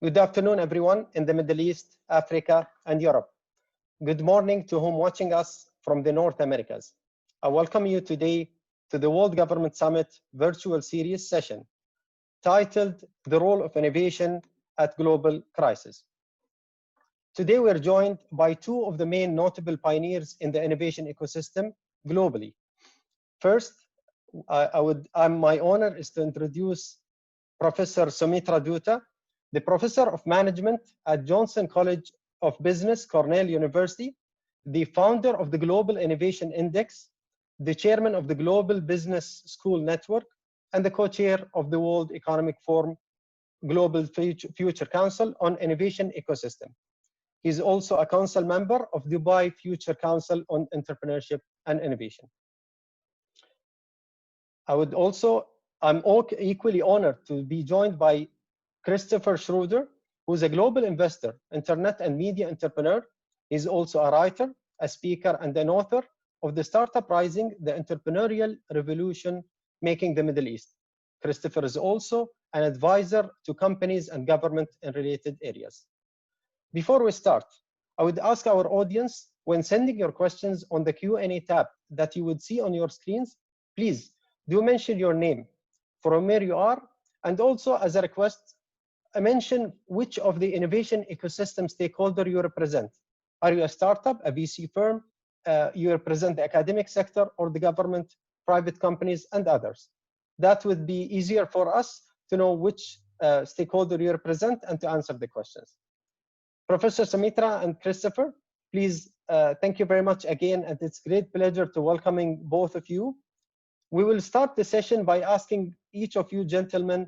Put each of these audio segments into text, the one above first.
Good afternoon, everyone in the Middle East, Africa, and Europe. Good morning to whom watching us from the North Americas. I welcome you today to the World Government Summit virtual series session titled The Role of Innovation at Global Crisis. Today, we're joined by two of the main notable pioneers in the innovation ecosystem globally. First, my honor is to introduce Professor Soumitra Dutta, the Professor of Management at Johnson College of Business, Cornell University, the founder of the Global Innovation Index, the chairman of the Global Business School Network, and the co-chair of the World Economic Forum Global Future Council on Innovation Ecosystem. He's also a council member of Dubai Future Council on Entrepreneurship and Innovation. I'm equally honored to be joined by Christopher Schroeder, who is a global investor, internet and media entrepreneur. He's also a writer, a speaker, and an author of the Startup Rising, the Entrepreneurial Revolution Making the Middle East. Christopher is also an advisor to companies and government in related areas. Before we start, I would ask our audience, when sending your questions on the Q&A tab that you would see on your screens, please do mention your name, from where you are, and also as a request, mention which of the innovation ecosystem stakeholder you represent. Are you a startup, a VC firm, you represent the academic sector or the government, private companies, and others? That would be easier for us to know which stakeholder you represent and to answer the questions. Professor Soumitra and Christopher, please, thank you very much again, and it's a great pleasure to welcoming both of you. We will start the session by asking each of you gentlemen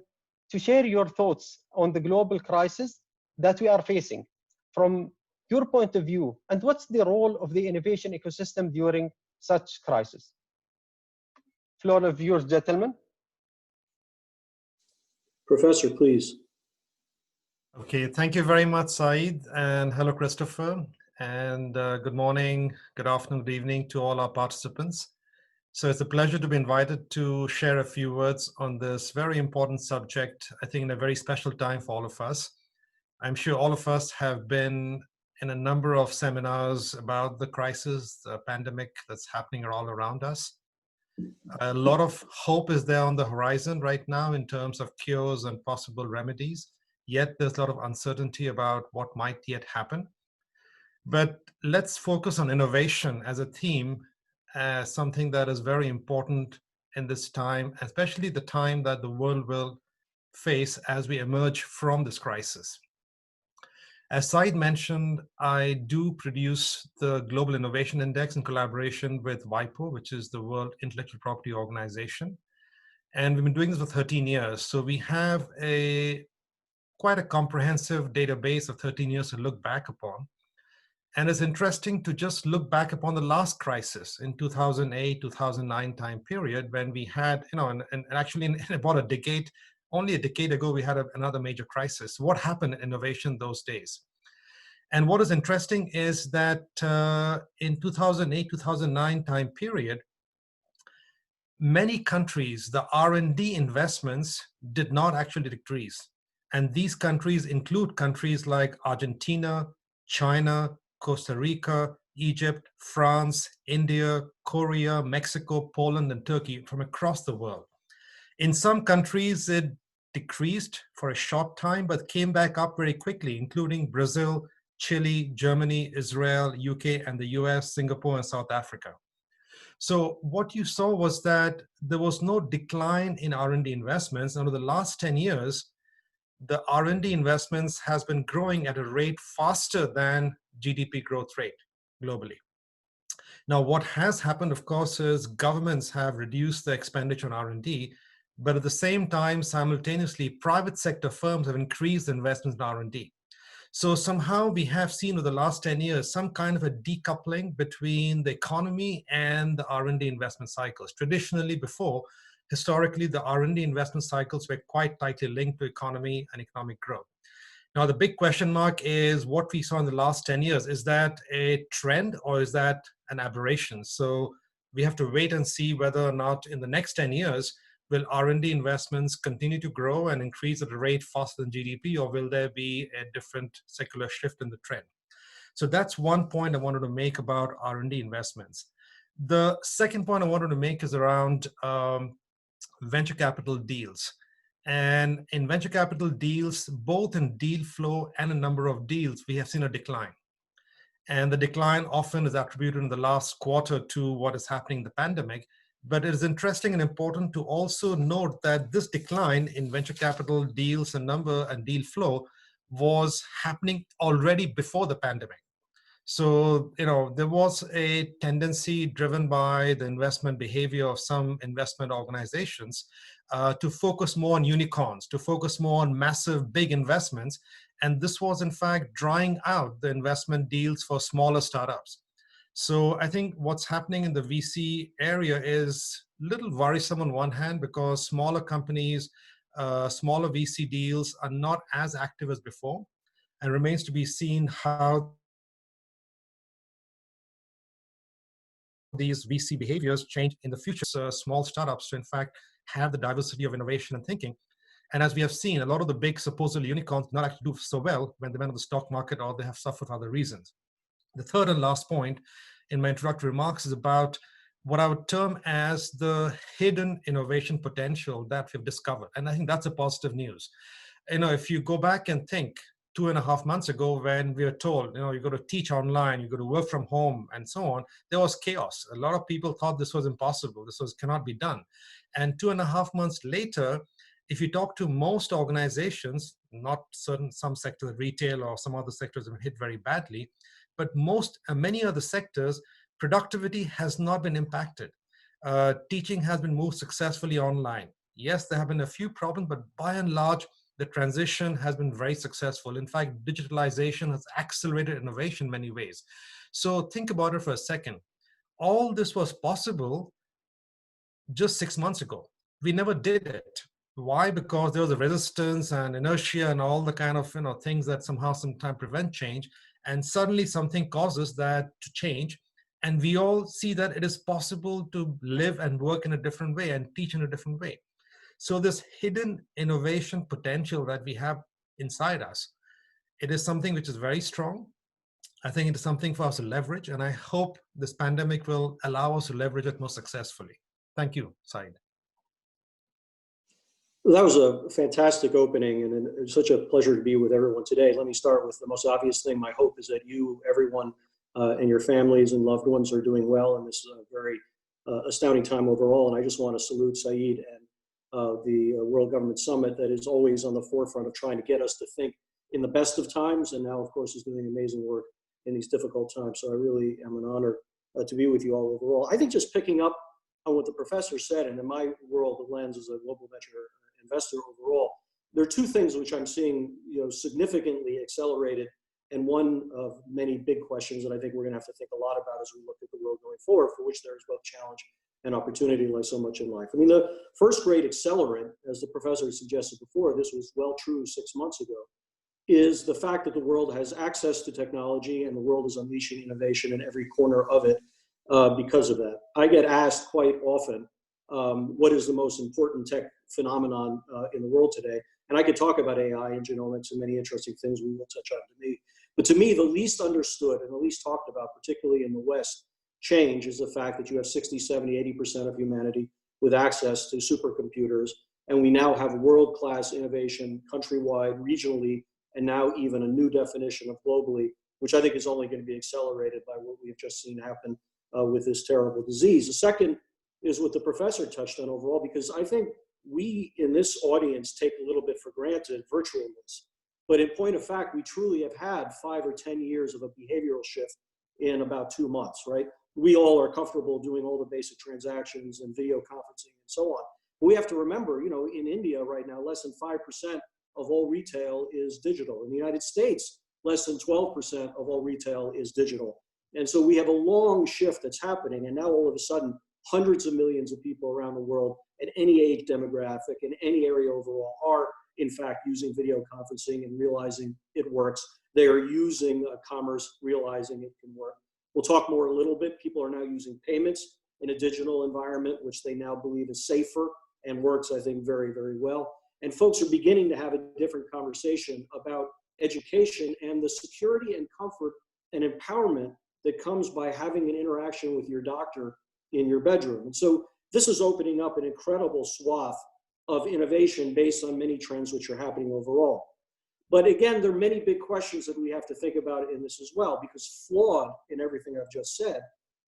to share your thoughts on the global crisis that we are facing from your point of view, and what's the role of the innovation ecosystem during such crisis. Floor of yours, gentlemen. Professor, please. Okay, thank you very much, Saeed, and hello, Christopher, and good morning, good afternoon, good evening to all our participants. So it's a pleasure to be invited to share a few words on this very important subject, I think in a very special time for all of us. I'm sure all of us have been in a number of seminars about the crisis, the pandemic that's happening all around us. A lot of hope is there on the horizon right now in terms of cures and possible remedies, yet there's a lot of uncertainty about what might yet happen. But let's focus on innovation as a theme, something that is very important in this time, especially the time that the world will face as we emerge from this crisis. As Saeed mentioned, I do produce the Global Innovation Index in collaboration with WIPO, which is the World Intellectual Property Organization. And we've been doing this for 13 years. So we have quite a comprehensive database of 13 years to look back upon. And it's interesting to just look back upon the last crisis in 2008, 2009 time period when we had, and actually in about a decade, only a decade ago, we had another major crisis. What happened in innovation those days? And what is interesting is that in 2008, 2009 time period, many countries, the R&D investments did not actually decrease. And these countries include countries like Argentina, China, Costa Rica, Egypt, France, India, Korea, Mexico, Poland, and Turkey from across the world. In some countries, it decreased for a short time, but came back up very quickly, including Brazil, Chile, Germany, Israel, UK, and the US, Singapore, and South Africa. So what you saw was that there was no decline in R&D investments. Over the last 10 years, the R&D investments has been growing at a rate faster than GDP growth rate globally. Now, what has happened, of course, is governments have reduced the expenditure on R&D, but at the same time, simultaneously, private sector firms have increased investments in R&D. So somehow we have seen over the last 10 years some kind of a decoupling between the economy and the R&D investment cycles. Traditionally before, historically, the R&D investment cycles were quite tightly linked to economy and economic growth. Now, the big question mark is what we saw in the last 10 years. Is that a trend or is that an aberration? So we have to wait and see whether or not in the next 10 years, Will R&D investments continue to grow and increase at a rate faster than GDP, or will there be a different secular shift in the trend? So that's one point I wanted to make about R&D investments. The second point I wanted to make is around venture capital deals. And in venture capital deals, both in deal flow and a number of deals, we have seen a decline. And the decline often is attributed in the last quarter to what is happening in the pandemic. But it is interesting and important to also note that this decline in venture capital deals and number and deal flow was happening already before the pandemic. So, there was a tendency driven by the investment behavior of some investment organizations to focus more on unicorns, to focus more on massive, big investments. And this was, in fact, drying out the investment deals for smaller startups. So I think what's happening in the VC area is a little worrisome on one hand, because smaller companies, smaller VC deals are not as active as before. And remains to be seen how these VC behaviors change in the future. Small startups to, in fact, have the diversity of innovation and thinking. And as we have seen, a lot of the big supposedly unicorns not actually do so well when they went on the stock market, or they have suffered for other reasons. The third and last point in my introductory remarks is about what I would term as the hidden innovation potential that we've discovered. And I think that's a positive news. If you go back and think 2.5 months ago, when we were told, you got to teach online, you got to work from home and so on, there was chaos. A lot of people thought this was impossible. Cannot be done. And 2.5 months later, if you talk to most organizations, not some sectors, retail or some other sectors have been hit very badly, but many other sectors, productivity has not been impacted. Teaching has been moved successfully online. Yes, there have been a few problems, but by and large, the transition has been very successful. In fact, digitalization has accelerated innovation in many ways. So think about it for a second. All this was possible just 6 months ago. We never did it. Why? Because there was a resistance and inertia and all the kind of things that sometimes prevent change. And suddenly something causes that to change. And we all see that it is possible to live and work in a different way and teach in a different way. So this hidden innovation potential that we have inside us, it is something which is very strong. I think it is something for us to leverage, and I hope this pandemic will allow us to leverage it more successfully. Thank you, Said. Well, that was a fantastic opening, and it's such a pleasure to be with everyone today. Let me start with the most obvious thing. My hope is that you, everyone, and your families and loved ones are doing well, and this is a very astounding time overall. And I just want to salute Said and the World Government Summit that is always on the forefront of trying to get us to think in the best of times, and now, of course, is doing amazing work in these difficult times. So I really am an honor to be with you all overall. I think just picking up on what the professor said, and in my world, the lens as a global venture investor overall, there are two things which I'm seeing significantly accelerated, and one of many big questions that I think we're going to have to think a lot about as we look at the world going forward, for which there is both challenge and opportunity like so much in life. I mean, the first great accelerant, as the professor suggested before, this was well true 6 months ago, is the fact that the world has access to technology and the world is unleashing innovation in every corner of it because of that. I get asked quite often, what is the most important tech phenomenon in the world today? And I could talk about AI and genomics and many interesting things we will touch on to me. But to me, the least understood and the least talked about, particularly in the West, change is the fact that you have 60, 70, 80% of humanity with access to supercomputers. And we now have world-class innovation countrywide, regionally, and now even a new definition of globally, which I think is only going to be accelerated by what we've just seen happen with this terrible disease. The second is what the professor touched on overall, because I think we in this audience take a little bit for granted virtualness. But in point of fact, we truly have had 5 or 10 years of a behavioral shift in about 2 months, right? We all are comfortable doing all the basic transactions and video conferencing and so on. But we have to remember, in India right now, less than 5% of all retail is digital. In the United States, less than 12% of all retail is digital. And so we have a long shift that's happening. And now all of a sudden, hundreds of millions of people around the world at any age demographic in any area overall are, in fact, using video conferencing and realizing it works. They are using commerce, realizing it can work. We'll talk more a little bit. People are now using payments in a digital environment, which they now believe is safer and works, I think, very, very well. And folks are beginning to have a different conversation about education and the security and comfort and empowerment that comes by having an interaction with your doctor in your bedroom. And so this is opening up an incredible swath of innovation based on many trends which are happening overall. But again, there are many big questions that we have to think about in this as well, because flawed in everything I've just said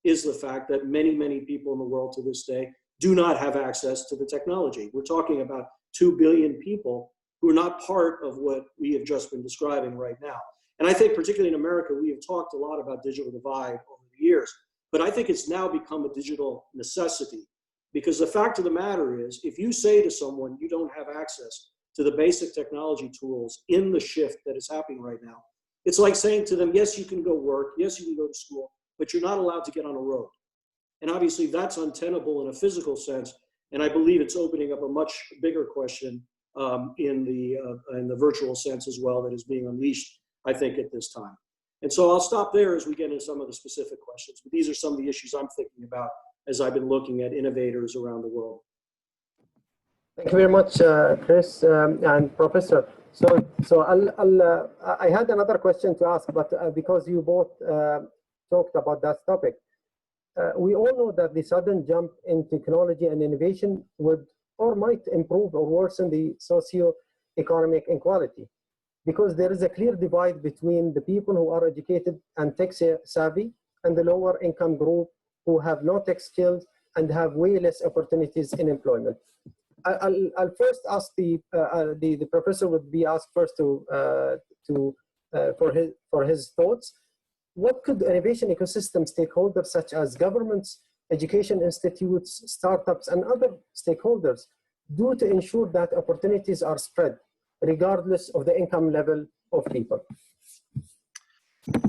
is the fact that many, many people in the world to this day do not have access to the technology. We're talking about 2 billion people who are not part of what we have just been describing right now. And I think particularly in America, we have talked a lot about digital divide over the years, but I think it's now become a digital necessity, because the fact of the matter is, if you say to someone you don't have access to the basic technology tools in the shift that is happening right now, it's like saying to them, yes, you can go work, yes, you can go to school, but you're not allowed to get on a road. And obviously that's untenable in a physical sense. And I believe it's opening up a much bigger question in the virtual sense as well that is being unleashed, I think, at this time. And so I'll stop there as we get into some of the specific questions. But these are some of the issues I'm thinking about as I've been looking at innovators around the world. Thank you very much, Chris and Professor. I had another question to ask, but because you both talked about that topic, we all know that the sudden jump in technology and innovation would or might improve or worsen the socio-economic inequality, because there is a clear divide between the people who are educated and tech savvy and the lower income group who have no tech skills and have way less opportunities in employment. I'll first ask the professor would be asked first for his thoughts. What could innovation ecosystem stakeholders such as governments, education institutes, startups, and other stakeholders do to ensure that opportunities are spread, regardless of the income level of people?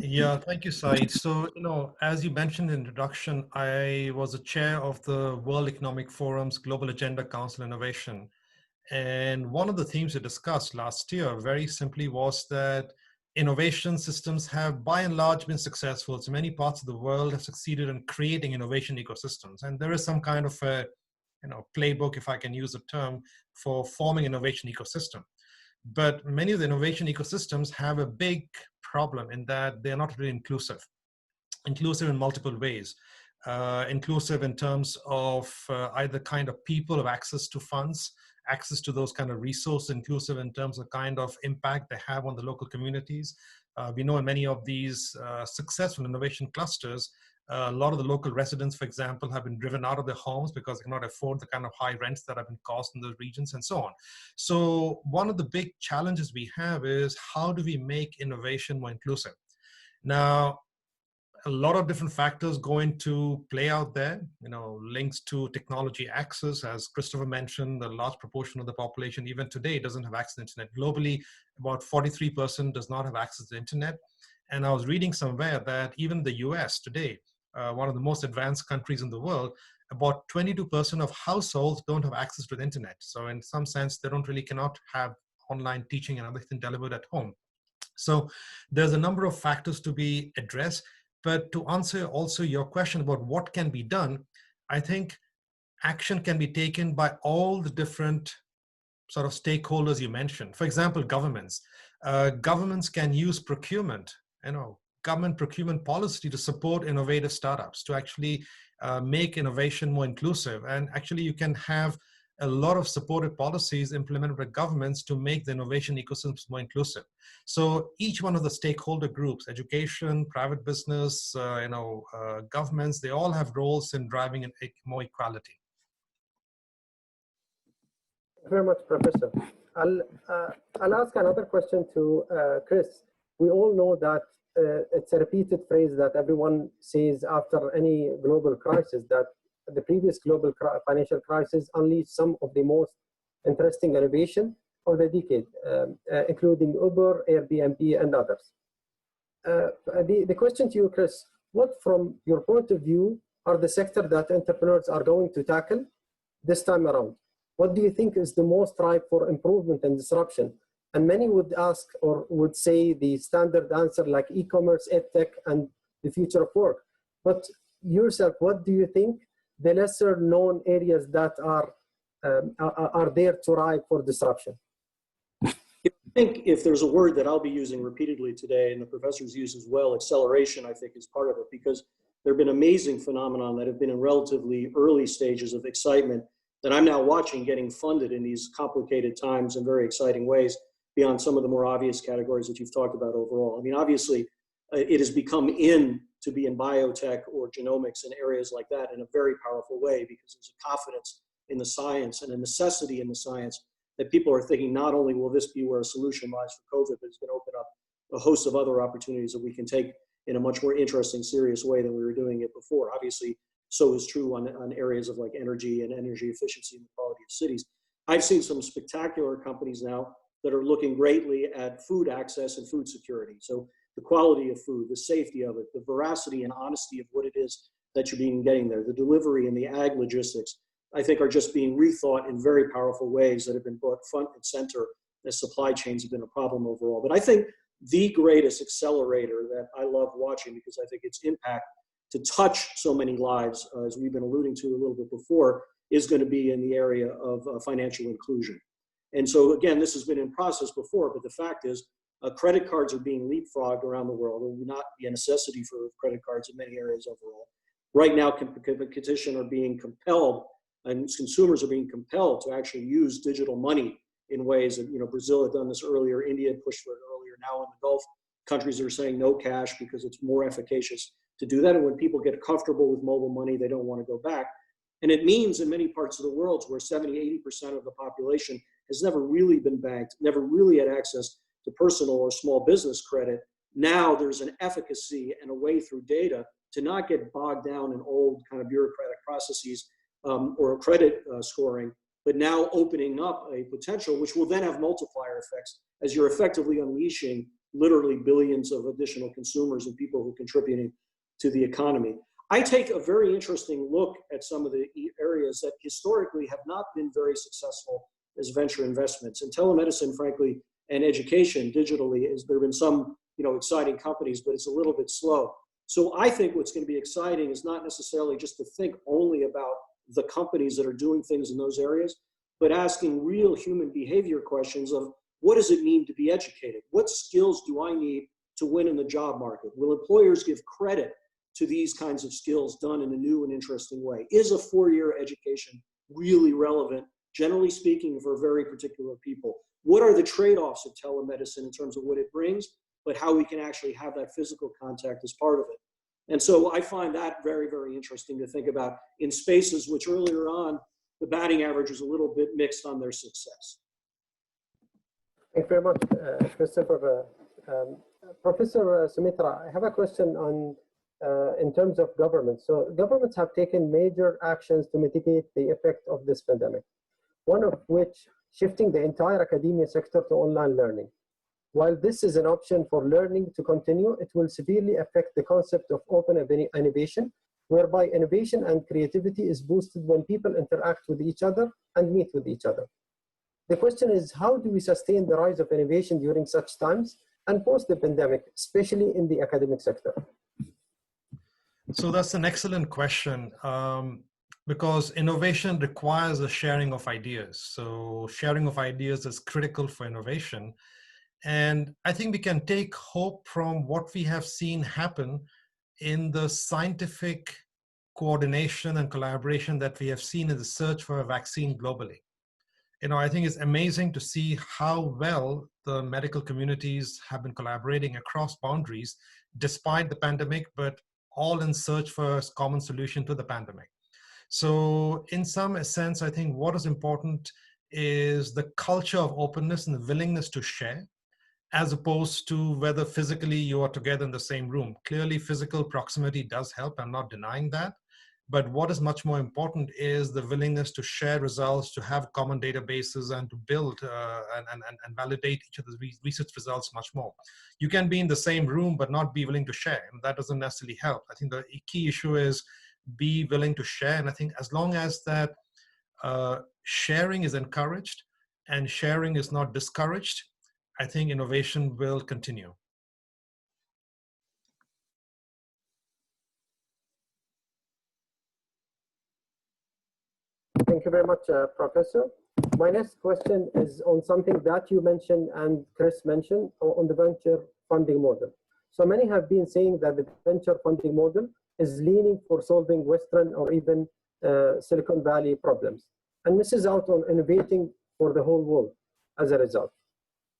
Yeah, thank you, Saeed. So, as you mentioned in the introduction, I was a chair of the World Economic Forum's Global Agenda Council Innovation. And one of the themes we discussed last year very simply was that innovation systems have by and large been successful. So many parts of the world have succeeded in creating innovation ecosystems. And there is some kind of a playbook, if I can use a term, for forming innovation ecosystem. But many of the innovation ecosystems have a big problem in that they're not really inclusive in multiple ways. Inclusive in terms of either kind of people have access to funds, access to those kind of resources, inclusive in terms of kind of impact they have on the local communities. We know in many of these successful innovation clusters, a lot of the local residents, for example, have been driven out of their homes because they cannot afford the kind of high rents that have been caused in those regions and so on. So one of the big challenges we have is how do we make innovation more inclusive? Now, a lot of different factors go into play out there, links to technology access. As Christopher mentioned, a large proportion of the population, even today, doesn't have access to the internet. Globally, about 43% does not have access to the internet. And I was reading somewhere that even the US today, one of the most advanced countries in the world, about 22% of households don't have access to the internet. So in some sense, they cannot have online teaching and other things delivered at home. So there's a number of factors to be addressed. But to answer also your question about what can be done, I think action can be taken by all the different sort of stakeholders you mentioned. For example, governments. Governments can use procurement, government procurement policy to support innovative startups, to actually make innovation more inclusive. And actually you can have a lot of supportive policies implemented by governments to make the innovation ecosystems more inclusive. So each one of the stakeholder groups, education, private business, governments, they all have roles in driving more equality. Thank you very much, Professor. I'll ask another question to Chris. We all know that it's a repeated phrase that everyone says after any global crisis, that the previous global financial crisis unleashed some of the most interesting innovation of the decade, including Uber, Airbnb, and others. The question to you, Chris, what from your point of view are the sectors that entrepreneurs are going to tackle this time around? What do you think is the most ripe for improvement and disruption? And many would ask or would say the standard answer like e-commerce, edtech, and the future of work. But yourself, what do you think the lesser known areas that are are there to ripe for disruption? I think if there's a word that I'll be using repeatedly today, and the professors use as well, acceleration, I think, is part of it, because there have been amazing phenomena that have been in relatively early stages of excitement that I'm now watching getting funded in these complicated times in very exciting ways beyond some of the more obvious categories that you've talked about overall. I mean, obviously, it has become in to be in biotech or genomics and areas like that in a very powerful way, because there's a confidence in the science and a necessity in the science that people are thinking not only will this be where a solution lies for COVID, but it's going to open up a host of other opportunities that we can take in a much more interesting, serious way than we were doing it before. Obviously, so is true on areas of like energy and energy efficiency and the quality of cities. I've seen some spectacular companies now that are looking greatly at food access and food security. So the quality of food, the safety of it, the veracity and honesty of what it is that you're getting there, the delivery and the ag logistics, I think are just being rethought in very powerful ways that have been brought front and center as supply chains have been a problem overall. But I think the greatest accelerator that I love watching, because I think its impact to touch so many lives, as we've been alluding to a little bit before, is going to be in the area of financial inclusion. And so again, this has been in process before, but the fact is credit cards are being leapfrogged around the world. There will not be a necessity for credit cards in many areas overall. Right now, competition are being compelled, and consumers are being compelled to actually use digital money in ways that, Brazil had done this earlier, India had pushed for it earlier. Now in the Gulf countries are saying no cash because it's more efficacious to do that. And when people get comfortable with mobile money, they don't want to go back. And it means in many parts of the world where 70, 80% of the population has never really been banked, never really had access to personal or small business credit, now there's an efficacy and a way through data to not get bogged down in old kind of bureaucratic processes or credit scoring, but now opening up a potential which will then have multiplier effects as you're effectively unleashing literally billions of additional consumers and people who are contributing to the economy. I take a very interesting look at some of the areas that historically have not been very successful as venture investments. In telemedicine, frankly, and education digitally, there have been some exciting companies, but it's a little bit slow. So I think what's going to be exciting is not necessarily just to think only about the companies that are doing things in those areas, but asking real human behavior questions of what does it mean to be educated? What skills do I need to win in the job market? Will employers give credit to these kinds of skills done in a new and interesting way? Is a 4-year education really relevant, generally speaking, for very particular people? What are the trade-offs of telemedicine in terms of what it brings, but how we can actually have that physical contact as part of it? And so I find that very, very interesting to think about in spaces which earlier on, the batting average was a little bit mixed on their success. Thank you very much, Christopher. Professor Soumitra, I have a question on in terms of government. So governments have taken major actions to mitigate the effect of this pandemic, one of which shifting the entire academia sector to online learning. While this is an option for learning to continue, it will severely affect the concept of open innovation, whereby innovation and creativity is boosted when people interact with each other and meet with each other. The question is, how do we sustain the rise of innovation during such times and post the pandemic, especially in the academic sector? So that's an excellent question, because innovation requires a sharing of ideas. So sharing of ideas is critical for innovation. And I think we can take hope from what we have seen happen in the scientific coordination and collaboration that we have seen in the search for a vaccine globally. I think it's amazing to see how well the medical communities have been collaborating across boundaries despite the pandemic, but all in search for a common solution to the pandemic. So in some sense, I think what is important is the culture of openness and the willingness to share, as opposed to whether physically you are together in the same room. Clearly, physical proximity does help. I'm not denying that. But what is much more important is the willingness to share results, to have common databases, and to build and validate each of the research results much more. You can be in the same room, but not be willing to share. And that doesn't necessarily help. I think the key issue is be willing to share. And I think as long as that sharing is encouraged and sharing is not discouraged, I think innovation will continue. Thank you very much, Professor. My next question is on something that you mentioned and Chris mentioned on the venture funding model. So many have been saying that the venture funding model is leaning for solving Western or even Silicon Valley problems and misses out on innovating for the whole world as a result.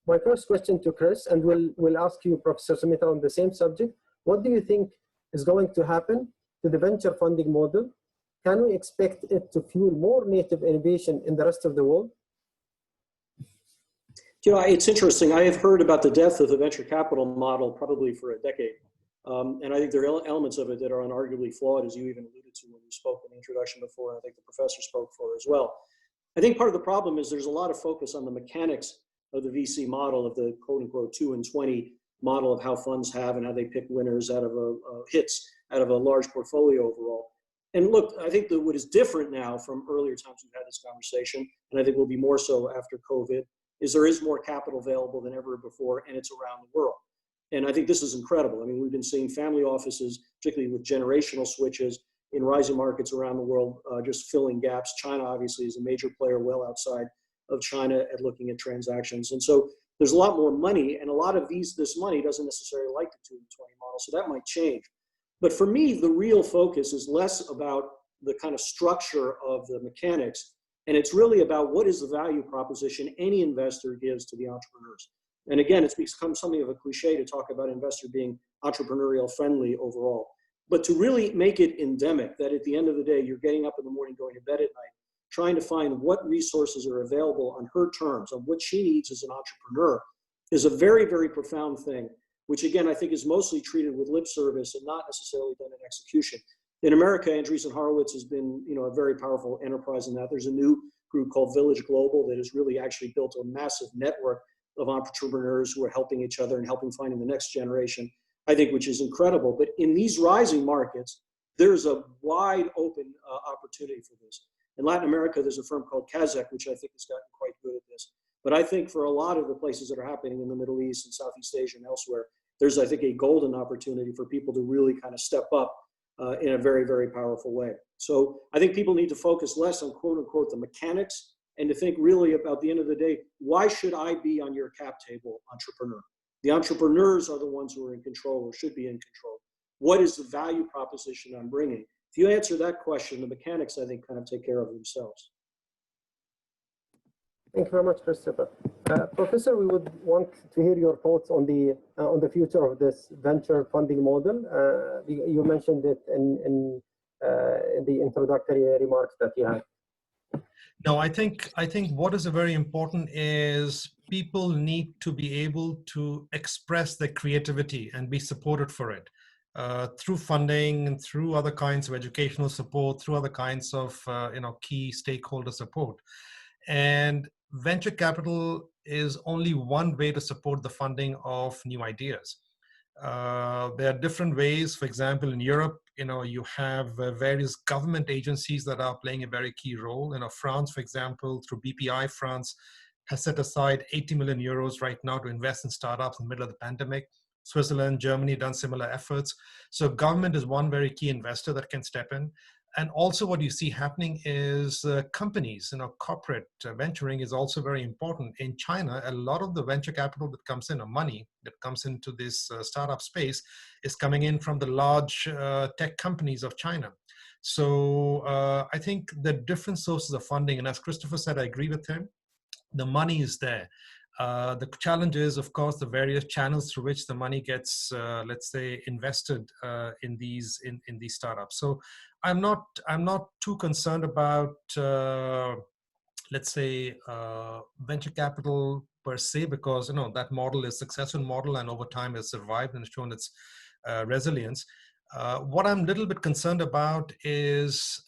My first question to Chris, and we'll ask you, Professor Soumitra, on the same subject. What do you think is going to happen to the venture funding model? Can we expect it to fuel more native innovation in the rest of the world? You know, it's interesting. I have heard about the death of the venture capital model probably for a decade. And I think there are elements of it that are unarguably flawed, as you even alluded to when you spoke in the introduction before, and I think the professor spoke for as well. I think part of the problem is there's a lot of focus on the mechanics of the VC model, of the quote unquote 2 and 20 model of how funds have and how they pick winners out of hits out of a large portfolio overall. And look, I think that what is different now from earlier times we've had this conversation, and I think will be more so after COVID, is there is more capital available than ever before, and it's around the world. And I think this is incredible. I mean, we've been seeing family offices, particularly with generational switches in rising markets around the world, just filling gaps. China obviously is a major player well outside of China at looking at transactions. And so there's a lot more money, and a lot of this money doesn't necessarily like the 2 and 20 model, so that might change. But for me, the real focus is less about the kind of structure of the mechanics, and it's really about what is the value proposition any investor gives to the entrepreneurs. And again, it's become something of a cliche to talk about investor being entrepreneurial friendly overall. But to really make it endemic, that at the end of the day, you're getting up in the morning, going to bed at night, trying to find what resources are available on her terms, on what she needs as an entrepreneur, is a very, very profound thing, which again, I think is mostly treated with lip service and not necessarily done in execution. In America, Andreessen Horowitz has been, a very powerful enterprise in that. There's a new group called Village Global that has really actually built a massive network of entrepreneurs who are helping each other and helping finding the next generation, I think, which is incredible. But in these rising markets, there's a wide open opportunity for this. In Latin America, there's a firm called Kazakh, which I think has gotten quite good at this. But I think for a lot of the places that are happening in the Middle East and Southeast Asia and elsewhere, there's, I think, a golden opportunity for people to really kind of step up in a very, very powerful way. So I think people need to focus less on quote unquote the mechanics and to think really about the end of the day, why should I be on your cap table, entrepreneur? The entrepreneurs are the ones who are in control or should be in control. What is the value proposition I'm bringing? If you answer that question, the mechanics, I think, kind of take care of themselves. Thank you very much, Christopher. Professor, we would want to hear your thoughts on the future of this venture funding model. You mentioned it in the introductory remarks that you had. No, I think what is very important is people need to be able to express their creativity and be supported for it through funding and through other kinds of educational support, through other kinds of key stakeholder support. And venture capital is only one way to support the funding of new ideas. There are different ways. For example, in Europe, you have various government agencies that are playing a very key role. France, for example, through BPI France, has set aside 80 million euros right now to invest in startups in the middle of the pandemic. Switzerland, Germany done similar efforts. So government is one very key investor that can step in. And also what you see happening is companies, corporate venturing is also very important. In China, a lot of the venture capital that comes in, or money that comes into this startup space, is coming in from the large tech companies of China. So I think the different sources of funding, and as Christopher said, I agree with him, the money is there. The challenge is, of course, the various channels through which the money gets, let's say, invested in these startups. So I'm not too concerned about, let's say, venture capital per se, because that model is a successful model and over time has survived and shown its resilience. What I'm a little bit concerned about is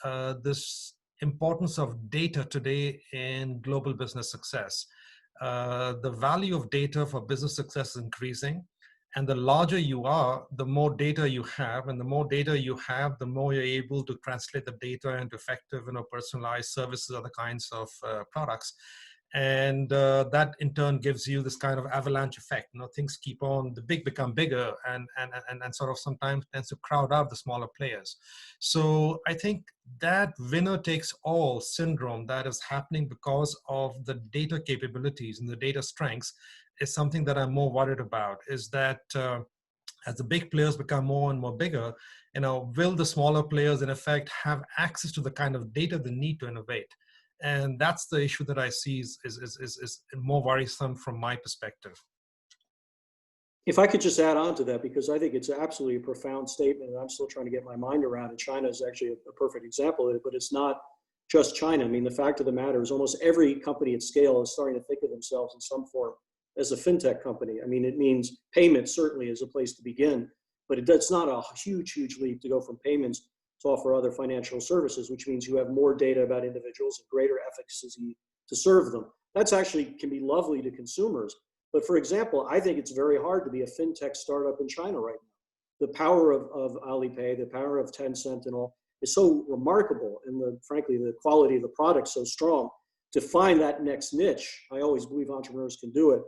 this importance of data today in global business success. The value of data for business success is increasing, and the larger you are, the more data you have, and the more data you have, the more you're able to translate the data into effective, personalized services, other kinds of products. And that in turn gives you this kind of avalanche effect. Things keep on, the big become bigger, and sort of sometimes tends to crowd out the smaller players. So I think that winner takes all syndrome that is happening because of the data capabilities and the data strengths is something that I'm more worried about, is that as the big players become more and more bigger, will the smaller players in effect have access to the kind of data they need to innovate? And that's the issue that I see is more worrisome from my perspective. If I could just add on to that, because I think it's absolutely a profound statement, and I'm still trying to get my mind around it. China is actually a perfect example of it, but it's not just China. I mean, the fact of the matter is almost every company at scale is starting to think of themselves in some form as a fintech company. I mean, it means payments certainly is a place to begin, but it's not a huge, huge leap to go from payments to offer other financial services, which means you have more data about individuals and greater efficacy to serve them. That's actually can be lovely to consumers. But for example, I think it's very hard to be a fintech startup in China right now. The power of Alipay, the power of Tencent and all is so remarkable, and frankly, the quality of the product so strong. To find that next niche, I always believe entrepreneurs can do it,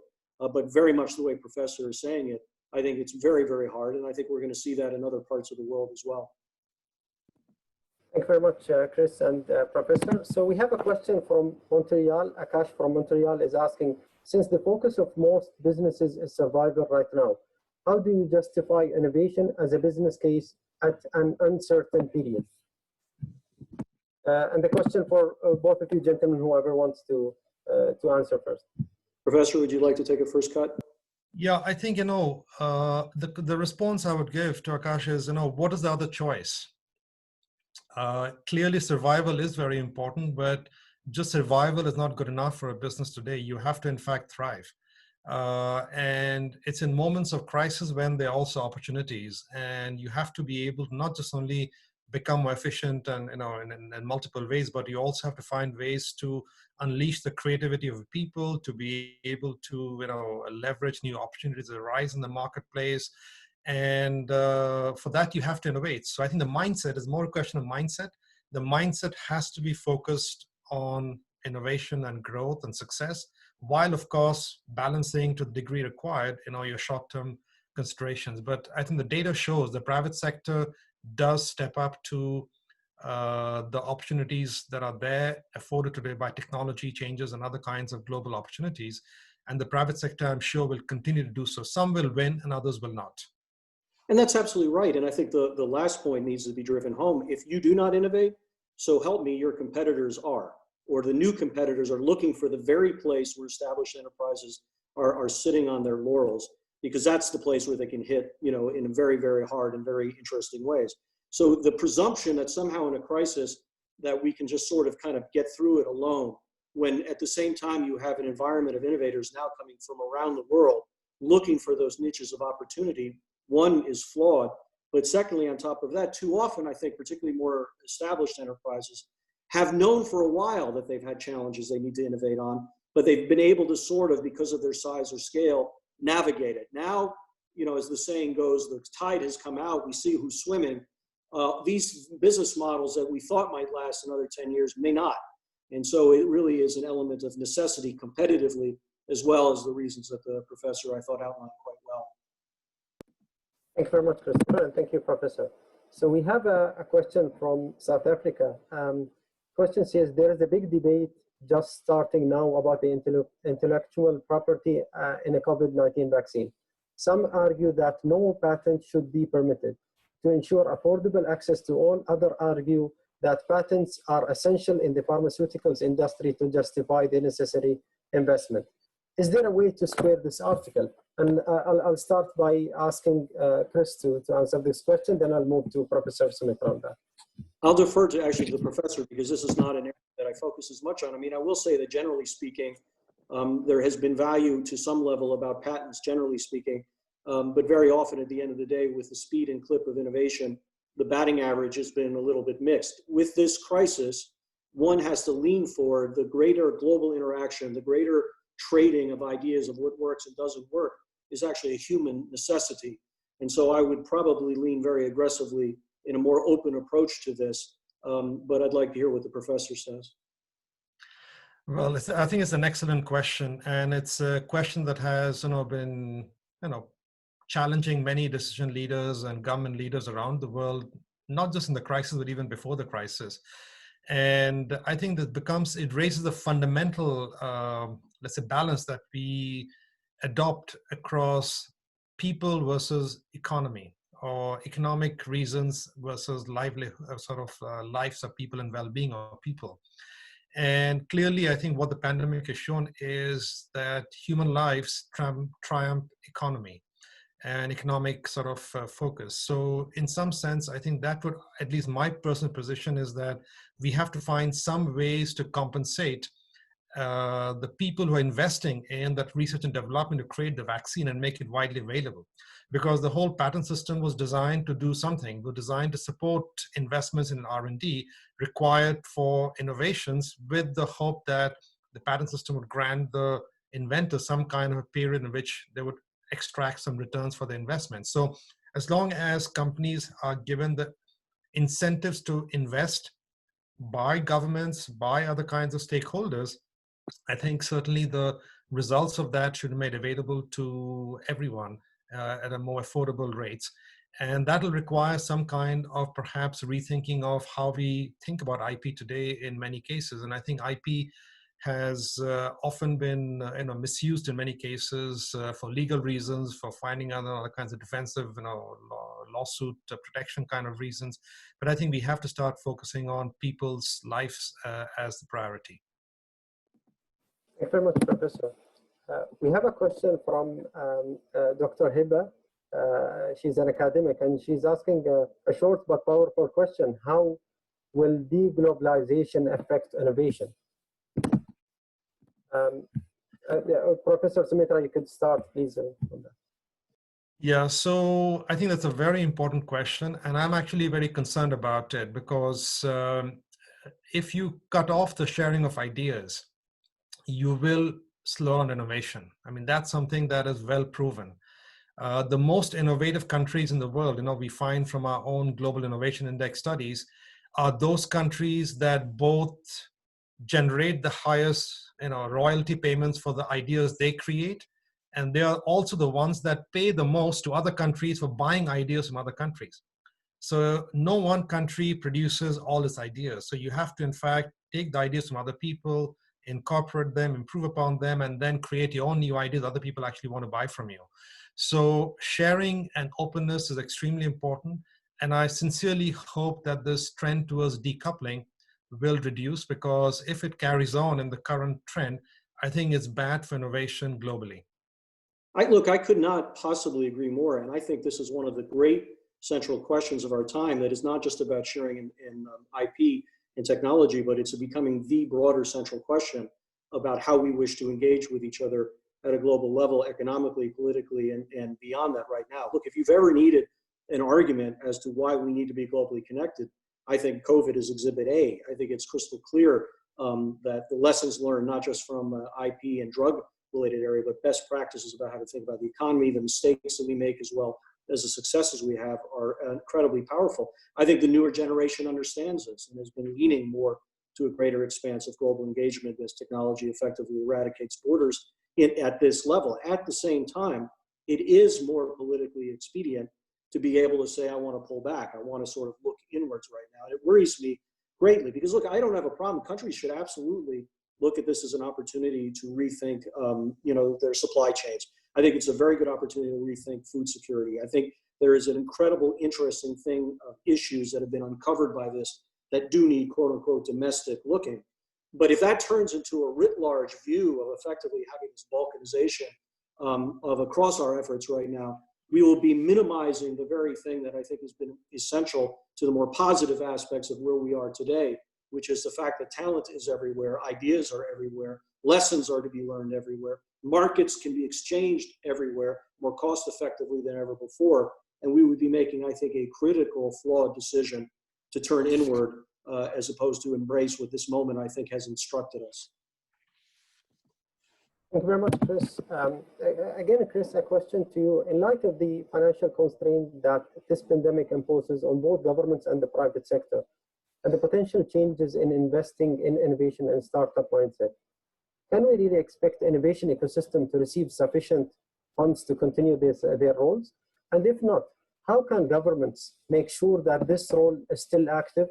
but very much the way Professor is saying it, I think it's very, very hard, and I think we're going to see that in other parts of the world as well. Thank you very much, Chris and Professor. So we have a question from Montreal. Akash from Montreal is asking, since the focus of most businesses is survival right now, how do you justify innovation as a business case at an uncertain period? And the question for both of you gentlemen, whoever wants to answer first. Professor, would you like to take a first cut? Yeah, I think, the response I would give to Akash is, what is the other choice? Clearly, survival is very important, but just survival is not good enough for a business today. You have to, in fact, thrive. And it's in moments of crisis when there are also opportunities. And you have to be able to not just only become more efficient and, in multiple ways, but you also have to find ways to unleash the creativity of people, to be able to, leverage new opportunities that arise in the marketplace. And for that, you have to innovate. So I think the mindset is more a question of mindset. The mindset has to be focused on innovation and growth and success, while, of course, balancing to the degree required, your short-term considerations. But I think the data shows the private sector does step up to the opportunities that are there afforded today by technology changes and other kinds of global opportunities. And the private sector, I'm sure, will continue to do so. Some will win and others will not. And that's absolutely right. And I think the last point needs to be driven home. If you do not innovate, so help me, your competitors are, or the new competitors are looking for the very place where established enterprises are sitting on their laurels, because that's the place where they can hit, in very, very hard and very interesting ways. So the presumption that somehow in a crisis that we can just sort of kind of get through it alone, when at the same time you have an environment of innovators now coming from around the world, looking for those niches of opportunity, one is flawed. But secondly, on top of that, too often, I think particularly more established enterprises have known for a while that they've had challenges they need to innovate on, but they've been able to sort of, because of their size or scale, navigate it. Now, as the saying goes, the tide has come out, we see who's swimming. These business models that we thought might last another 10 years may not. And so it really is an element of necessity competitively, as well as the reasons that the professor, I thought, outlined quite well. Thank you very much, Christopher, and thank you, Professor. So we have a question from South Africa. Question says, there is a big debate just starting now about the intellectual property in a COVID-19 vaccine. Some argue that no patent should be permitted to ensure affordable access to all. Others argue that patents are essential in the pharmaceuticals industry to justify the necessary investment. Is there a way to square this article? And I'll start by asking Chris to answer this question, then I'll move to Professor Soumitra on that. I'll defer to actually the professor, because this is not an area that I focus as much on. I mean, I will say that generally speaking, there has been value to some level about patents, generally speaking, but very often at the end of the day, with the speed and clip of innovation, the batting average has been a little bit mixed. With this crisis, one has to lean for the greater global interaction, the greater trading of ideas of what works and doesn't work is actually a human necessity. And so I would probably lean very aggressively in a more open approach to this, but I'd like to hear what the professor says. Well, I think it's an excellent question, and it's a question that has, been, challenging many decision leaders and government leaders around the world, not just in the crisis, but even before the crisis. And I think that it raises the fundamental, let's say, balance that we adopt across people versus economy, or economic reasons versus lives of people and well-being of people. And clearly, I think what the pandemic has shown is that human lives triumph economy and economic focus. So in some sense, I think that would, at least my personal position is that we have to find some ways to compensate the people who are investing in that research and development to create the vaccine and make it widely available. Because the whole patent system was designed to do something, was designed to support investments in R&D required for innovations, with the hope that the patent system would grant the inventor some kind of a period in which they would extract some returns for the investment. So as long as companies are given the incentives to invest by governments, by other kinds of stakeholders, I think certainly the results of that should be made available to everyone at a more affordable rates. And that will require some kind of perhaps rethinking of how we think about IP today in many cases. And I think IP has often been misused in many cases for legal reasons, for finding other kinds of defensive lawsuit protection kind of reasons. But I think we have to start focusing on people's lives as the priority. Thank you very much, Professor. We have a question from Dr. Hiba. She's an academic, and she's asking a short but powerful question. How will deglobalization affect innovation? Professor Soumitra, you could start, please. On that. Yeah, so I think that's a very important question, and I'm actually very concerned about it, because if you cut off the sharing of ideas, you will slow down innovation. I mean, that's something that is well proven. The most innovative countries in the world, we find from our own Global Innovation Index studies, are those countries that both generate the highest, royalty payments for the ideas they create, and they are also the ones that pay the most to other countries for buying ideas from other countries. So no one country produces all its ideas. So you have to, in fact, take the ideas from other people, incorporate them, improve upon them, and then create your own new ideas other people actually want to buy from you. So sharing and openness is extremely important. And I sincerely hope that this trend towards decoupling will reduce, because if it carries on in the current trend, I think it's bad for innovation globally. I could not possibly agree more. And I think this is one of the great central questions of our time, that is not just about sharing in IP and technology, but it's becoming the broader central question about how we wish to engage with each other at a global level, economically, politically, and beyond that right now. Look, if you've ever needed an argument as to why we need to be globally connected, I think COVID is exhibit A. I think it's crystal clear that the lessons learned, not just from IP and drug-related area, but best practices about how to think about the economy, the mistakes that we make, as well as the successes we have, are incredibly powerful. I think the newer generation understands this and has been leaning more to a greater expanse of global engagement as technology effectively eradicates borders at this level. At the same time, it is more politically expedient to be able to say, I want to pull back. I want to sort of look inwards right now. And it worries me greatly, because look, I don't have a problem. Countries should absolutely look at this as an opportunity to rethink, their supply chains. I think it's a very good opportunity to rethink food security. I think there is an incredible, interesting thing of issues that have been uncovered by this that do need, quote unquote, domestic looking. But if that turns into a writ large view of effectively having this balkanization of across our efforts right now, we will be minimizing the very thing that I think has been essential to the more positive aspects of where we are today, which is the fact that talent is everywhere, ideas are everywhere, lessons are to be learned everywhere, markets can be exchanged everywhere more cost effectively than ever before. And we would be making, I think, a critical, flawed decision to turn inward as opposed to embrace what this moment, I think, has instructed us. Thank you very much, Chris. Again, Chris, a question to you. In light of the financial constraint that this pandemic imposes on both governments and the private sector, and the potential changes in investing in innovation and startup mindset, can we really expect the innovation ecosystem to receive sufficient funds to continue their roles? And if not, how can governments make sure that this role is still active?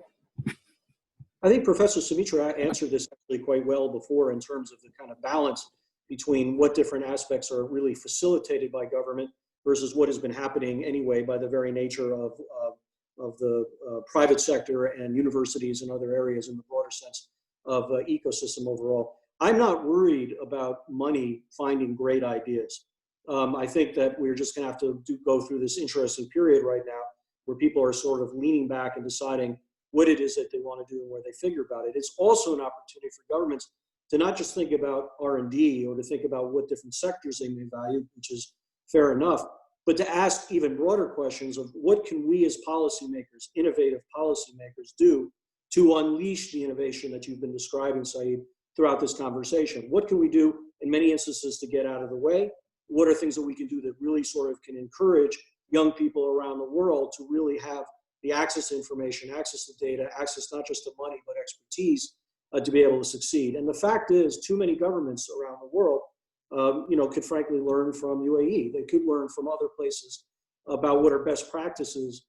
I think Professor Soumitra answered this actually quite well before in terms of the kind of balance between what different aspects are really facilitated by government versus what has been happening anyway by the very nature of the private sector and universities and other areas in the broader sense of ecosystem overall. I'm not worried about money finding great ideas. I think that we're just going to have to go through this interesting period right now where people are sort of leaning back and deciding what it is that they want to do and where they figure about it. It's also an opportunity for governments to not just think about R&D or to think about what different sectors they may value, which is fair enough, but to ask even broader questions of what can we as policymakers, innovative policymakers, do to unleash the innovation that you've been describing, Saeed, throughout this conversation. What can we do in many instances to get out of the way? What are things that we can do that really sort of can encourage young people around the world to really have the access to information, access to data, access not just to money, but expertise to be able to succeed. And the fact is, too many governments around the world, could frankly learn from UAE. They could learn from other places about what are best practices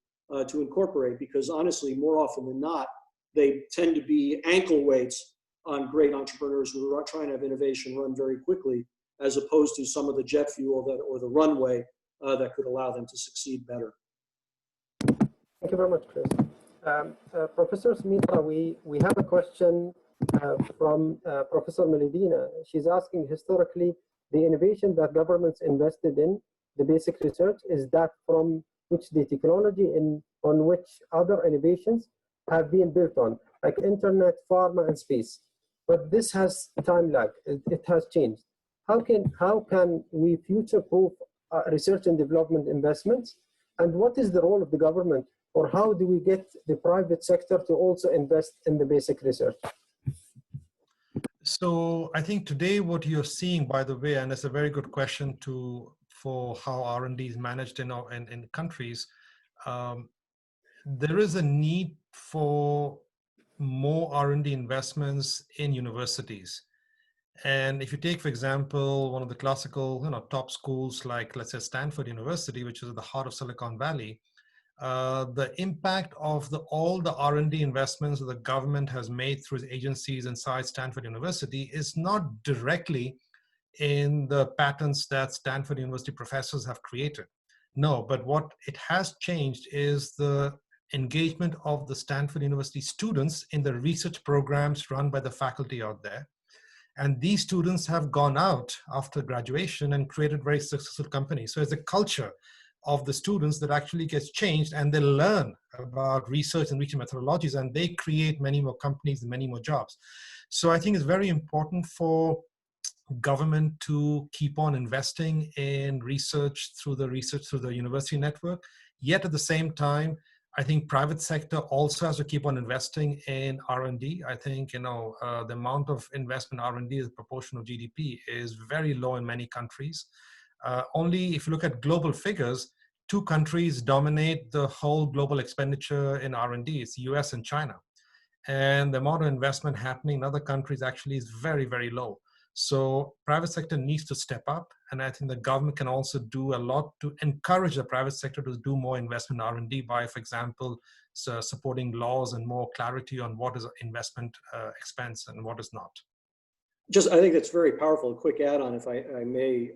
to incorporate, because honestly, more often than not, they tend to be ankle weights on great entrepreneurs who are trying to have innovation run very quickly, as opposed to some of the jet fuel or the runway that could allow them to succeed better. Thank you very much, Chris. Professor Soumitra, we have a question from Professor Melidina. She's asking, historically, the innovation that governments invested in, the basic research, is that from which the technology on which other innovations have been built on, like internet, pharma, and space. But this has time lag. It has changed. How can we future-proof research and development investments? And what is the role of the government, or how do we get the private sector to also invest in the basic research? So I think today what you're seeing, by the way, and it's a very good question for how R&D is managed in countries, there is a need for more R&D investments in universities. And if you take, for example, one of the classical, top schools like, let's say, Stanford University, which is at the heart of Silicon Valley, the impact of all the R&D investments that the government has made through its agencies inside Stanford University is not directly in the patents that Stanford University professors have created. No, but what it has changed is the engagement of the Stanford University students in the research programs run by the faculty out there. And these students have gone out after graduation and created very successful companies. So it's a culture of the students that actually gets changed, and they learn about research and research methodologies, and they create many more companies and many more jobs. So I think it's very important for government to keep on investing in research through the university network. Yet at the same time, I think private sector also has to keep on investing in R&D. I think, the amount of investment in R&D as a proportion of GDP is very low in many countries. Only if you look at global figures, 2 countries dominate the whole global expenditure in R&D. It's US and China. And the amount of investment happening in other countries actually is very, very low. So private sector needs to step up. And I think the government can also do a lot to encourage the private sector to do more investment in R&D by, for example, supporting laws and more clarity on what is investment expense and what is not. I think that's very powerful. A quick add-on, if I may.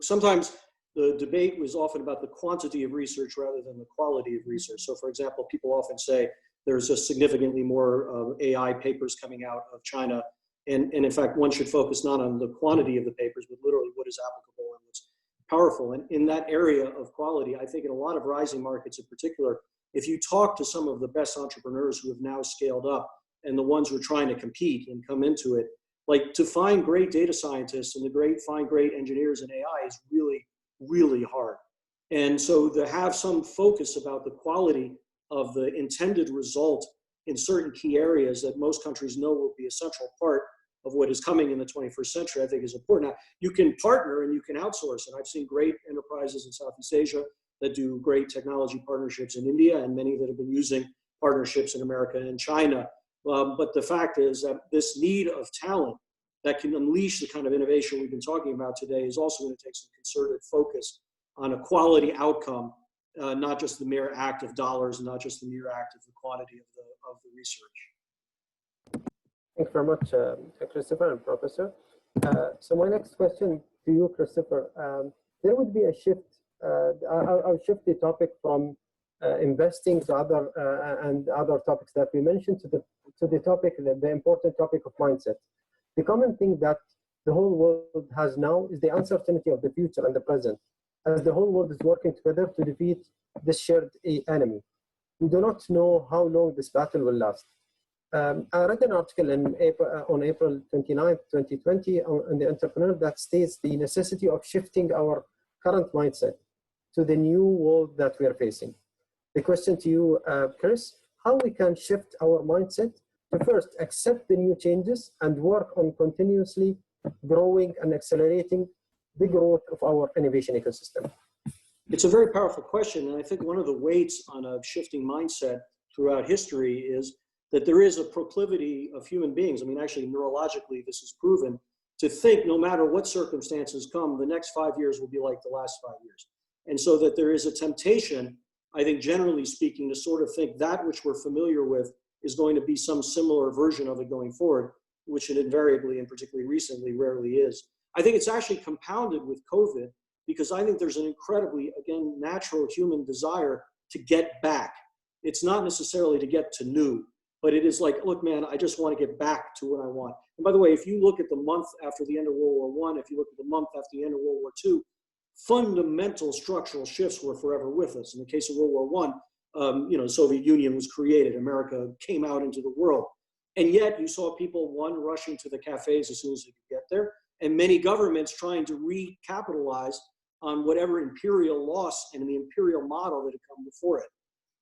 Sometimes the debate was often about the quantity of research rather than the quality of research. So for example, people often say there's just significantly more AI papers coming out of China. And in fact, one should focus not on the quantity of the papers, but literally what is applicable and what's powerful. And in that area of quality, I think in a lot of rising markets in particular, if you talk to some of the best entrepreneurs who have now scaled up and the ones who are trying to compete and come into it, like to find great data scientists and find great engineers in AI is really, really hard. And so to have some focus about the quality of the intended result in certain key areas that most countries know will be a central part of what is coming in the 21st century, I think is important. Now, you can partner and you can outsource, and I've seen great enterprises in Southeast Asia that do great technology partnerships in India, and many that have been using partnerships in America and China. But the fact is that this need of talent that can unleash the kind of innovation we've been talking about today is also going to take some concerted focus on a quality outcome, not just the mere act of dollars, and not just the mere act of the quantity of the research. Thank you very much, Christopher and Professor. So my next question to you, Christopher, there would be a shift. I'll shift the topic from investing to other topics that we mentioned to the topic, the important topic of mindset. The common thing that the whole world has now is the uncertainty of the future and the present, as the whole world is working together to defeat this shared enemy. We do not know how long this battle will last. I read an article on April 29, 2020 on the Entrepreneur that states the necessity of shifting our current mindset to the new world that we are facing. The question to you, Chris, how we can shift our mindset to first accept the new changes and work on continuously growing and accelerating the growth of our innovation ecosystem? It's a very powerful question. And I think one of the weights on a shifting mindset throughout history is that there is a proclivity of human beings. I mean, actually, neurologically, this is proven to think no matter what circumstances come, the next 5 years will be like the last 5 years. And so that there is a temptation, I think, generally speaking, to sort of think that which we're familiar with is going to be some similar version of it going forward, which it invariably, and particularly recently, rarely is. I think it's actually compounded with COVID, because I think there's an incredibly, again, natural human desire to get back. It's not necessarily to get to new, but it is like, look, man, I just want to get back to what I want. And by the way, if you look at the month after the end of World War I, if you look at the month after the end of World War II, fundamental structural shifts were forever with us. In the case of World War I, the Soviet Union was created. America came out into the world. And yet you saw people, one, rushing to the cafes as soon as they could get there, and many governments trying to recapitalize on whatever imperial loss and the imperial model that had come before it.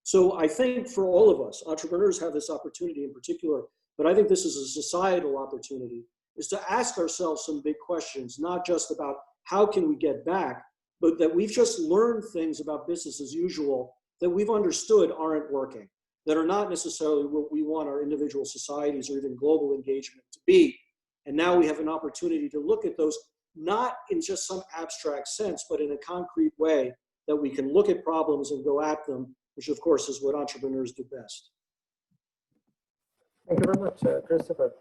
So I think for all of us, entrepreneurs have this opportunity in particular, but I think this is a societal opportunity, is to ask ourselves some big questions, not just about how can we get back, but that we've just learned things about business as usual that we've understood aren't working, that are not necessarily what we want our individual societies or even global engagement to be. And now we have an opportunity to look at those, not in just some abstract sense, but in a concrete way that we can look at problems and go at them, which of course is what entrepreneurs do best. Thank you very much, Christopher.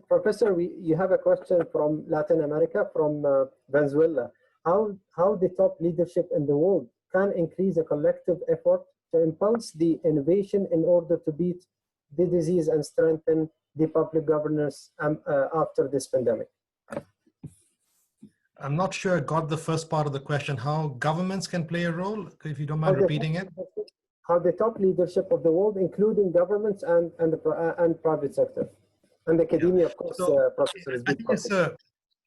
Professor, you have a question from Latin America, from Venezuela. How the top leadership in the world can increase a collective effort to impulse the innovation in order to beat the disease and strengthen the public governance after this pandemic? I'm not sure I got the first part of the question. How governments can play a role? If you don't mind repeating it. How the top leadership of the world, including governments and private sector, and academia, of course, Professor, is big.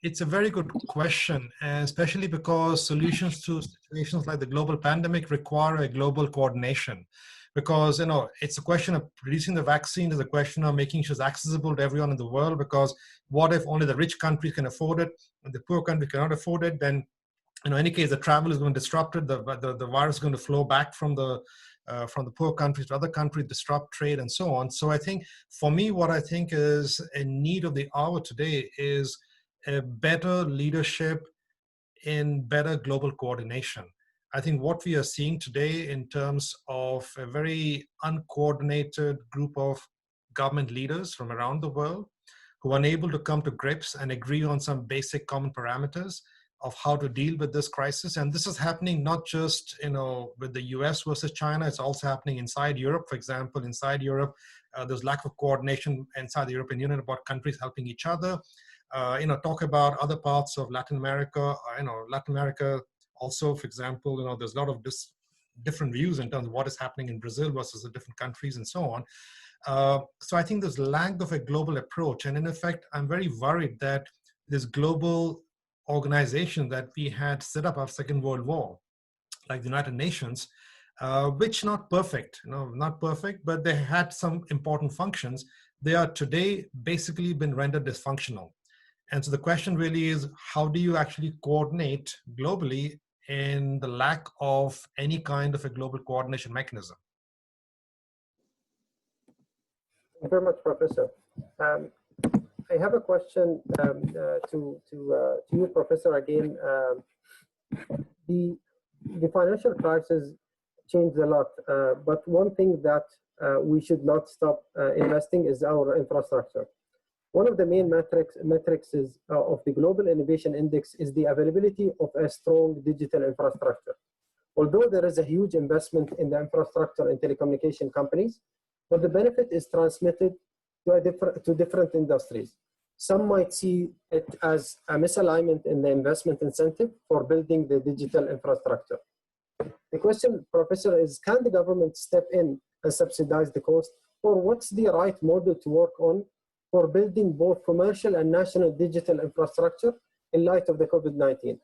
It's a very good question, especially because solutions to situations like the global pandemic require a global coordination. Because, it's a question of producing the vaccine, is a question of making sure it's accessible to everyone in the world, because what if only the rich countries can afford it and the poor countries cannot afford it? Then, in any case, the travel is going to disrupt it, the virus is going to flow back from the poor countries to other countries, disrupt trade and so on. So I think, for me, what I think is a need of the hour today is a better leadership in better global coordination. I think what we are seeing today in terms of a very uncoordinated group of government leaders from around the world who are unable to come to grips and agree on some basic common parameters of how to deal with this crisis. And this is happening not just with the US versus China, it's also happening inside Europe. For example, inside Europe, there's lack of coordination inside the European Union about countries helping each other. Talk about other parts of Latin America. Latin America also, for example, there's a lot of different views in terms of what is happening in Brazil versus the different countries and so on. So I think there's lack of a global approach. And in effect, I'm very worried that this global organization that we had set up after Second World War, like the United Nations, which not perfect, but they had some important functions. They are today basically been rendered dysfunctional. And so the question really is, how do you actually coordinate globally in the lack of any kind of a global coordination mechanism? Thank you very much, Professor. I have a question to you, Professor. Again, the financial crisis changed a lot, but one thing that we should not stop investing is our infrastructure. One of the main metrics of the Global Innovation Index is the availability of a strong digital infrastructure. Although there is a huge investment in the infrastructure in telecommunication companies, but the benefit is transmitted to different industries. Some might see it as a misalignment in the investment incentive for building the digital infrastructure. The question, Professor, is can the government step in and subsidize the cost, or what's the right model to work on for building both commercial and national digital infrastructure in light of the COVID-19?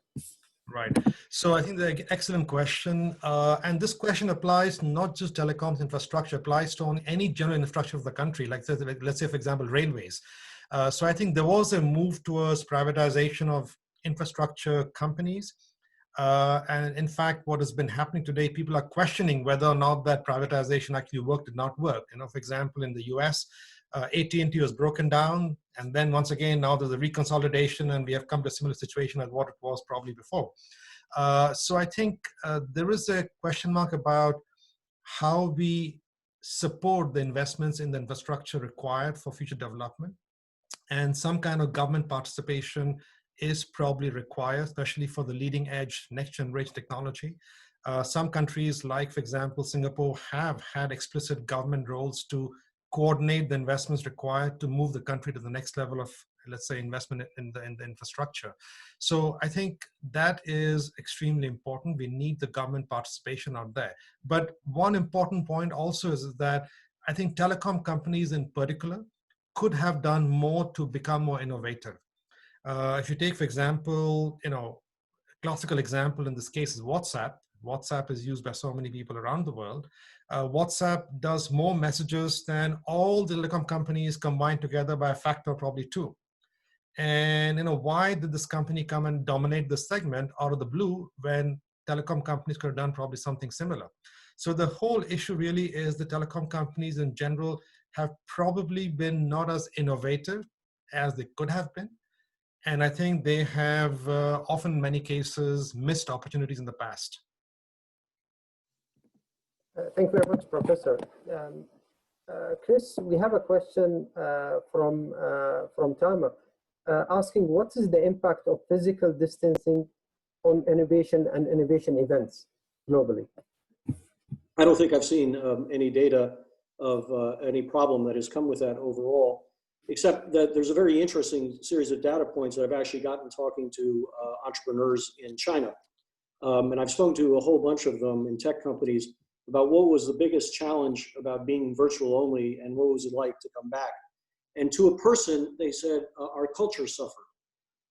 Right. So I think that's an excellent question. And this question applies not just telecoms infrastructure, applies to any general infrastructure of the country, like let's say, for example, railways. So I think there was a move towards privatization of infrastructure companies. And in fact, what has been happening today, people are questioning whether or not that privatization actually worked or not work. You know, for example, in the US, AT&T was broken down. And then once again, now there's a reconsolidation and we have come to a similar situation as what it was probably before. So I think there is a question mark about how we support the investments in the infrastructure required for future development. And some kind of government participation is probably required, especially for the leading edge, next generation technology. Some countries, like for example, Singapore, have had explicit government roles to coordinate the investments required to move the country to the next level of, let's say, investment in the infrastructure. So I think that is extremely important. We need the government participation out there. But one important point also is that I think telecom companies in particular could have done more to become more innovative. If you take, for example, classical example in this case is WhatsApp. WhatsApp is used by so many people around the world. WhatsApp does more messages than all the telecom companies combined together by a factor of probably 2. And why did this company come and dominate the segment out of the blue when telecom companies could have done probably something similar? So the whole issue really is the telecom companies in general have probably been not as innovative as they could have been. And I think they have often, in many cases, missed opportunities in the past. Thank you very much, Professor. Chris, we have a question from Tama asking, what is the impact of physical distancing on innovation and innovation events globally? I don't think I've seen any data of any problem that has come with that overall, except that there's a very interesting series of data points that I've actually gotten talking to entrepreneurs in China. And I've spoken to a whole bunch of them in tech companies about what was the biggest challenge about being virtual only and what was it like to come back. And to a person, they said, our culture suffered.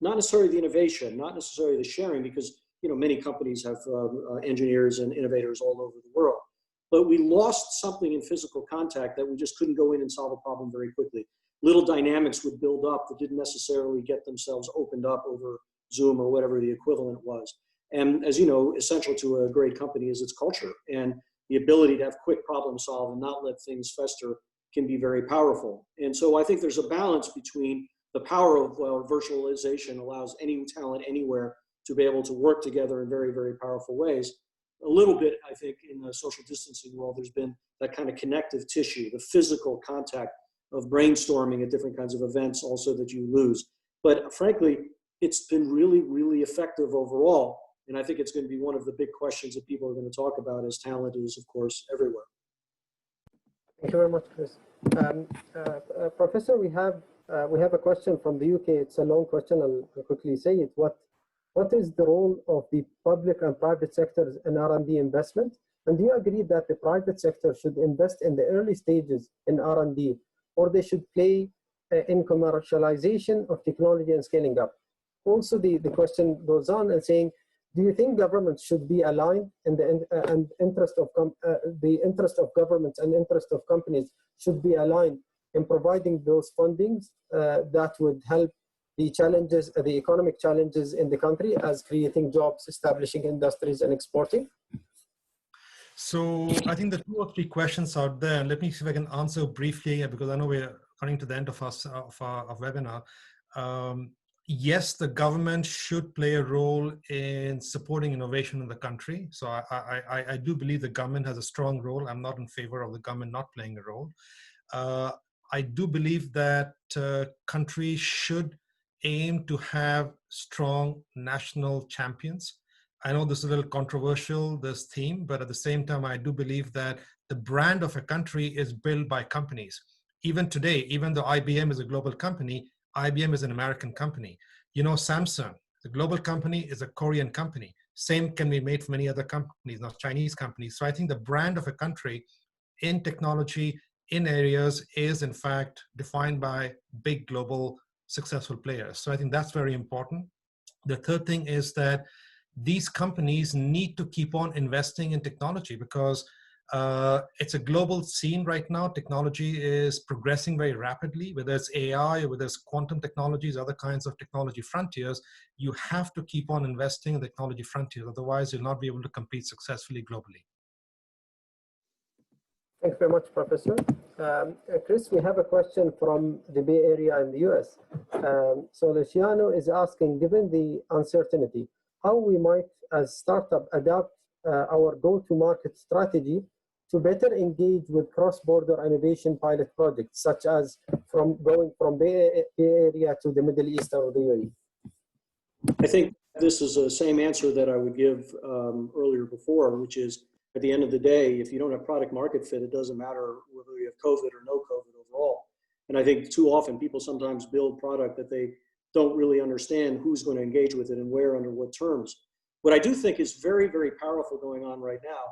Not necessarily the innovation, not necessarily the sharing, because many companies have engineers and innovators all over the world. But we lost something in physical contact that we just couldn't go in and solve a problem very quickly. Little dynamics would build up that didn't necessarily get themselves opened up over Zoom or whatever the equivalent was. And as you know, essential to a great company is its culture. And the ability to have quick problem solve and not let things fester can be very powerful. And so I think there's a balance between the power of virtualization allows any talent anywhere to be able to work together in very, very powerful ways. A little bit, I think, in the social distancing world, there's been that kind of connective tissue, the physical contact of brainstorming at different kinds of events also that you lose. But frankly, it's been really, really effective overall. And I think it's going to be one of the big questions that people are going to talk about, as talent is, of course, everywhere. Thank you very much, Chris. Professor, we have a question from the UK. It's a long question. I'll quickly say it. What is the role of the public and private sectors in R&D investment? And do you agree that the private sector should invest in the early stages in R&D, or they should play in commercialization of technology and scaling up? Also, the question goes on and saying, do you think governments should be aligned in the interest of governments and interest of companies should be aligned in providing those fundings that would help the challenges, the economic challenges in the country, as creating jobs, establishing industries, and exporting? So I think the 2 or 3 questions out there. Let me see if I can answer briefly, because I know we're coming to the end of our webinar. Yes, the government should play a role in supporting innovation in the country. So I do believe the government has a strong role. I'm not in favor of the government not playing a role. I do believe that countries should aim to have strong national champions. I know this is a little controversial, this theme, but at the same time, I do believe that the brand of a country is built by companies. Even today, even though IBM is a global company, IBM is an American company. You know, Samsung, the global company, is a Korean company. Same can be made for many other companies, not Chinese companies. So I think the brand of a country in technology, in areas, is in fact defined by big global successful players. So I think that's very important. The third thing is that these companies need to keep on investing in technology because it's a global scene right now. Technology is progressing very rapidly, whether it's AI or whether it's quantum technologies, other kinds of technology frontiers. You have to keep on investing in the technology frontiers. Otherwise, you'll not be able to compete successfully globally. Thanks very much, Professor. Chris, we have a question from the Bay Area in the US. So Luciano is asking, given the uncertainty, how we might, as startup, adapt our go-to-market strategy to better engage with cross-border innovation pilot projects, such as going from Bay Area to the Middle East or the UAE? I think this is the same answer that I would give earlier before, which is, at the end of the day, if you don't have product market fit, it doesn't matter whether you have COVID or no COVID overall. And I think too often people sometimes build product that they don't really understand who's going to engage with it and where, under what terms. What I do think is very, very powerful going on right now,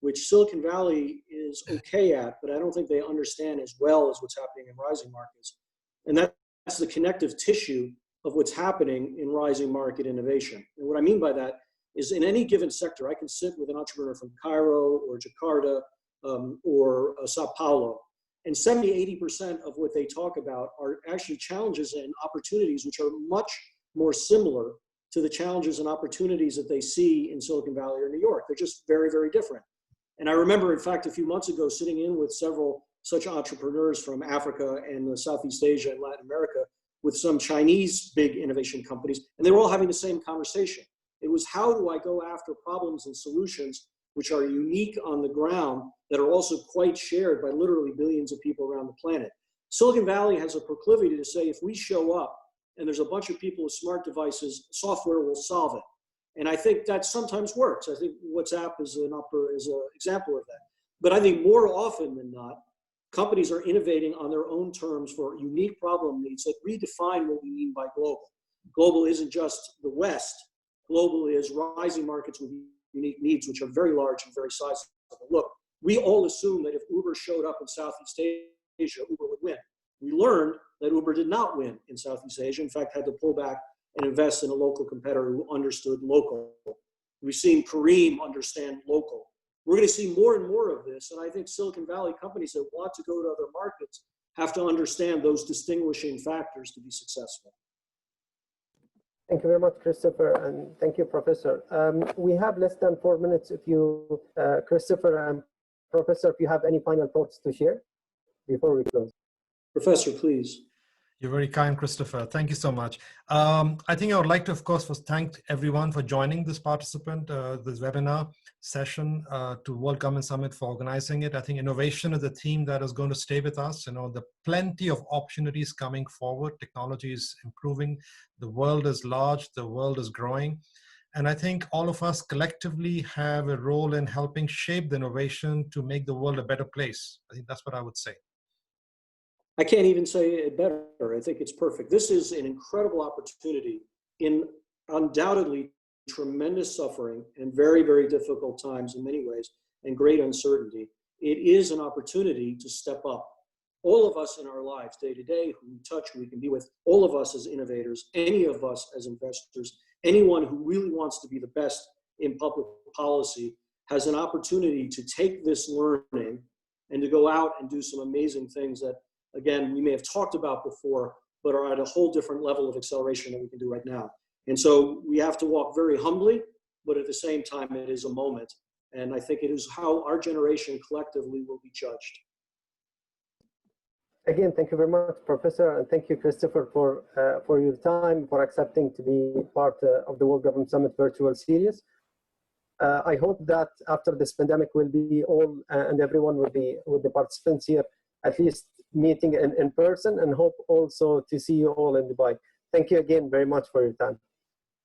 which Silicon Valley is okay at, but I don't think they understand as well as what's happening in rising markets. And that's the connective tissue of what's happening in rising market innovation. And what I mean by that is, in any given sector, I can sit with an entrepreneur from Cairo or Jakarta or Sao Paulo, and 70–80% of what they talk about are actually challenges and opportunities which are much more similar to the challenges and opportunities that they see in Silicon Valley or New York. They're just very, very different. And I remember, in fact, a few months ago, sitting in with several such entrepreneurs from Africa and Southeast Asia and Latin America with some Chinese big innovation companies, and they were all having the same conversation. It was, how do I go after problems and solutions which are unique on the ground that are also quite shared by literally billions of people around the planet? Silicon Valley has a proclivity to say, if we show up and there's a bunch of people with smart devices, software will solve it. And I think that sometimes works. I think WhatsApp is an example of that. But I think more often than not, companies are innovating on their own terms for unique problem needs that redefine what we mean by global. Global isn't just the West. Global is rising markets with unique needs, which are very large and very sizable. Look, we all assumed that if Uber showed up in Southeast Asia, Uber would win. We learned that Uber did not win in Southeast Asia. In fact, had to pull back and invest in a local competitor who understood local. We've seen Kareem understand local. We're going to see more and more of this. And I think Silicon Valley companies that want to go to other markets have to understand those distinguishing factors to be successful. Thank you very much, Christopher, and thank you, Professor. We have less than 4 minutes. If you, Christopher and Professor, if you have any final thoughts to share before we close. Professor, please. You're very kind, Christopher. Thank you so much. I think I would like to, of course, first thank everyone for joining this this webinar session to World Government Summit for organizing it. I think innovation is a theme that is going to stay with us. You know, the plenty of opportunities coming forward. Technology is improving. The world is large. The world is growing. And I think all of us collectively have a role in helping shape the innovation to make the world a better place. I think that's what I would say. I can't even say it better. I think it's perfect. This is an incredible opportunity in undoubtedly tremendous suffering and very, very difficult times in many ways and great uncertainty. It is an opportunity to step up. All of us in our lives, day to day, who we touch, who we can be with, all of us as innovators, any of us as investors, anyone who really wants to be the best in public policy has an opportunity to take this learning and to go out and do some amazing things that, again, we may have talked about before, but are at a whole different level of acceleration than we can do right now. And so we have to walk very humbly, but at the same time, it is a moment. And I think it is how our generation collectively will be judged. Again, thank you very much, Professor, and thank you, Christopher, for your time, for accepting to be part of the World Government Summit virtual series. I hope that after this pandemic, we'll be all and everyone will be with the participants here, at least meeting in person, and hope also to see you all in Dubai. Thank you again very much for your time.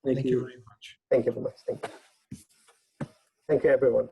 Thank you. Very much. Thank you very much. Thank you. Thank you, everyone.